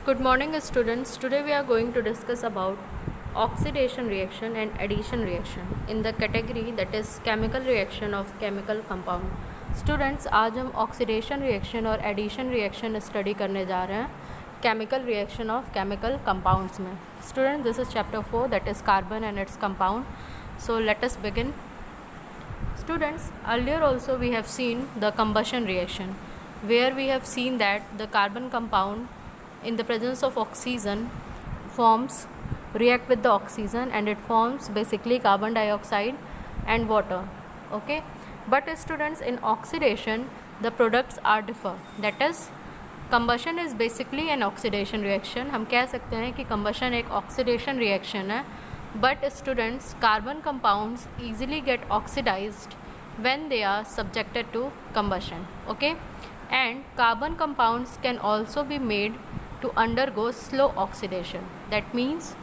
Good morning students. Today we are going to discuss about oxidation reaction and addition reaction in the category that is chemical reaction of chemical compound. Students, आज हम oxidation reaction और addition reaction study करने जा रहे हैं chemical reaction of chemical compounds में. Students, this is chapter 4 that is carbon and its compound. So let us begin. Students, earlier also we have seen the combustion reaction where we have seen that the carbon compound in the presence of oxygen react with the oxygen and it forms basically carbon dioxide and water. Okay, but students, in oxidation the products are differ. That is, combustion is basically an oxidation reaction. हम कह सकते हैं कि combustion एक oxidation reaction है, but students, carbon compounds easily get oxidized when they are subjected to combustion. Okay, and carbon compounds can also be made to undergo slow oxidation. That means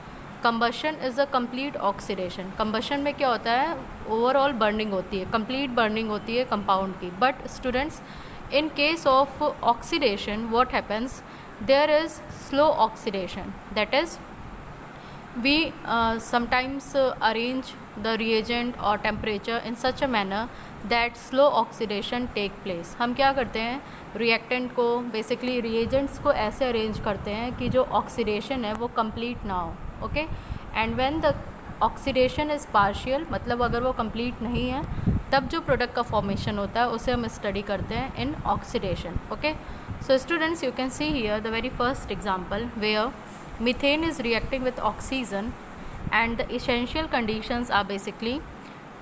combustion is a complete oxidation. combustion में क्या होता है, overall burning होती है, complete burning होती है compound की. But students, in case of oxidation what happens, there is slow oxidation. That is, we sometimes arrange the reagent or temperature in such a manner that slow oxidation take place. हम क्या करते हैं, reactant को basically reagents को ऐसे arrange करते हैं कि जो oxidation है वो complete ना हो. Okay, and when the oxidation is partial, मतलब अगर वो complete नहीं है तब जो product का formation होता है उसे हम study करते हैं in oxidation. Okay, so students, you can see here the very first example where methane is reacting with oxygen and the essential conditions are basically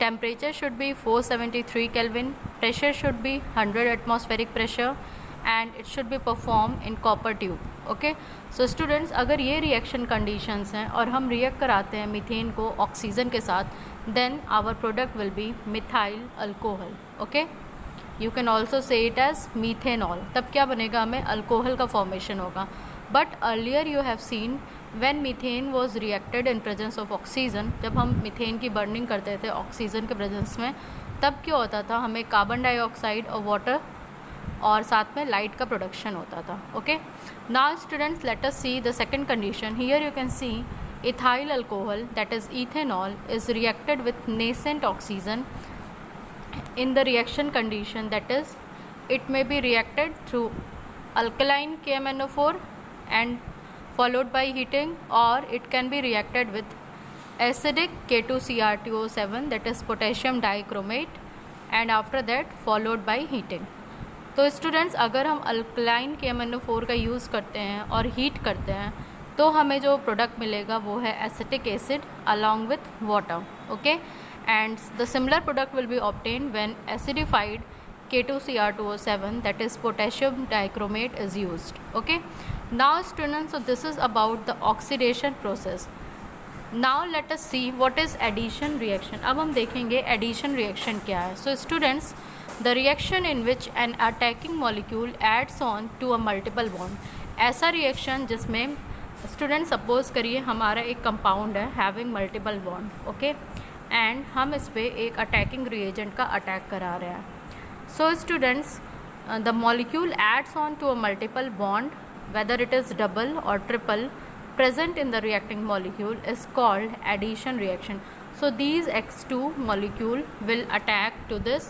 temperature should be 473 Kelvin, pressure should be 100 atmospheric pressure and it should be performed in copper tube. Okay, so students, अगर ये reaction conditions हैं और हम react कराते हैं methane को oxygen के साथ, then our product will be methyl alcohol. Okay, you can also say it as methanol. तब क्या बनेगा, हमें अल्कोहल का फॉर्मेशन होगा. But earlier you have seen when methane was reacted in presence of oxygen, जब हम मीथेन की burning करते थे ऑक्सीजन के प्रेजेंस में, तब क्या होता था, हमें कार्बन डाइऑक्साइड और वाटर और साथ में लाइट का प्रोडक्शन होता था. Okay, now students, let us see the second condition. Here you can see ethyl alcohol, that is ethanol, is reacted with nascent oxygen in the reaction condition. That is, it may be reacted through alkaline KMnO4 and followed by heating, or it can be reacted with acidic K2Cr2O7, that is potassium dichromate, and after that followed by heating. तो students, अगर हम alkaline KMnO4 का use करते हैं और heat करते हैं तो हमें जो प्रोडक्ट मिलेगा वो है acetic acid along with water. Okay, and the similar product will be obtain when acidified K2Cr2O7, that is potassium dichromate, is used. Okay, now students, so this is about the oxidation process. Now let us see what is addition reaction. अब हम देखेंगे addition reaction क्या है. So students, the reaction in which an attacking molecule adds on to a multiple bond. ऐसा reaction जिसमें student, suppose करिए हमारा एक कंपाउंड है having multiple bond. Okay, and हम इस पर एक अटैकिंग रिएजेंट का अटैक करा रहे हैं. So students, the molecule adds on to a multiple bond, whether it is double और triple, present in the reacting molecule is called addition reaction. So these X2 molecule will attack to this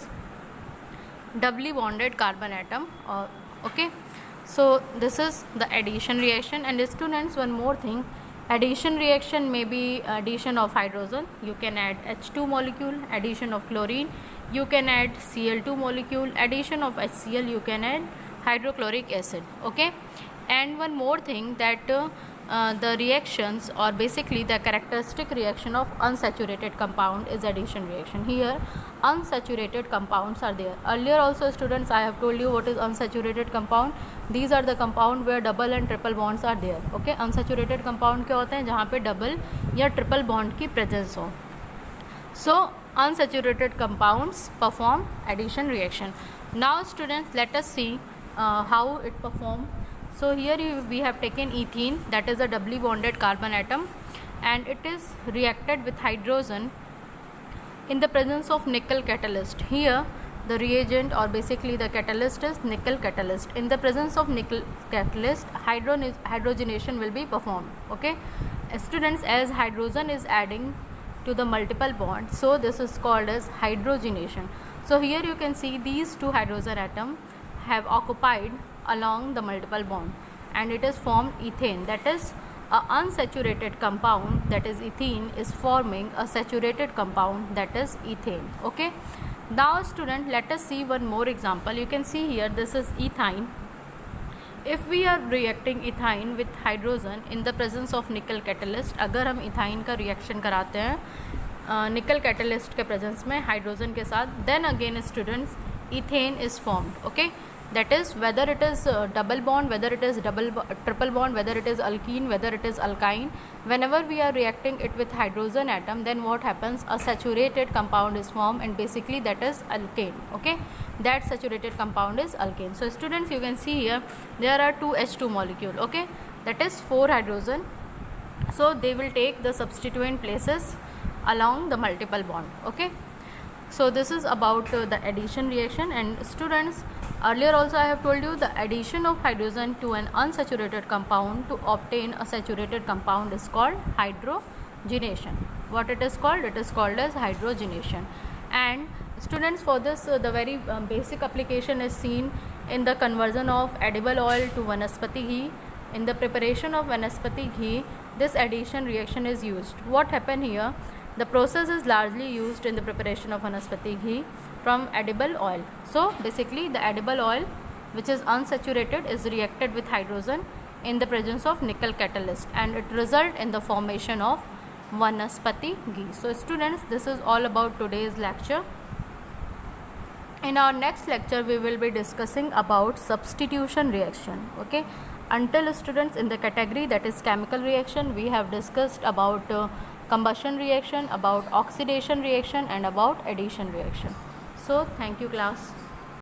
doubly bonded carbon atom. Okay, so this is the addition reaction. And students, one more thing, addition reaction may be addition of hydrogen, you can add H2 molecule, addition of chlorine, you can add Cl2 molecule, addition of HCl, you can add hydrochloric acid. Okay, and one more thing, that the reactions or basically the characteristic reaction of unsaturated compound is addition reaction. Here unsaturated compounds are there. Earlier also students, I have told you what is unsaturated compound. These are the compound where double and triple bonds are there. Okay, unsaturated compound क्या होते हैं, जहाँ पे double या triple bond की presence हो. So unsaturated compounds perform addition reaction. Now students, let us see how it perform. So here we have taken ethene, that is a doubly bonded carbon atom, and it is reacted with hydrogen in the presence of nickel catalyst. Here The reagent or basically the catalyst is nickel catalyst. In the presence of nickel catalyst, hydrogenation will be performed. Okay, students, as hydrogen is adding to the multiple bond, so this is called as hydrogenation. So here you can see these two hydrogen atom have occupied along the multiple bond, and it is formed ethane. That is a unsaturated compound, that is ethene, is forming a saturated compound, that is ethane. Okay, now student, let us see one more example. You can see here this is ethyne. If we are reacting ethyne with hydrogen in the presence of nickel catalyst, अगर हम ethyne का reaction कराते हैं nickel catalyst के presence में hydrogen के साथ, then again students ethane is formed. Okay, that is whether it is double bond, whether it is triple bond, whether it is alkene, whether it is alkyne, whenever we are reacting it with hydrogen atom, then what happens, a saturated compound is formed, and basically that is alkane. Okay, that saturated compound is alkane. So students, you can see here there are two H2 molecule. Okay, that is 4 hydrogen, so they will take the substituent places along the multiple bond. Okay, so this is about the addition reaction. And students, earlier also I have told you the addition of hydrogen to an unsaturated compound to obtain a saturated compound is called hydrogenation. What it is called? It is called as hydrogenation. And students, for this the very basic application is seen in the conversion of edible oil to vanaspati ghee. In the preparation of vanaspati ghee, this addition reaction is used. What happened here? The process is largely used in the preparation of vanaspati ghee from edible oil. So basically the edible oil which is unsaturated is reacted with hydrogen in the presence of nickel catalyst, and it result in the formation of vanaspati ghee. So students, this is all about today's lecture. In our next lecture we will be discussing about substitution reaction. Okay, until students, in the category that is chemical reaction, we have discussed about combustion reaction, about oxidation reaction, and about addition reaction. So thank you class.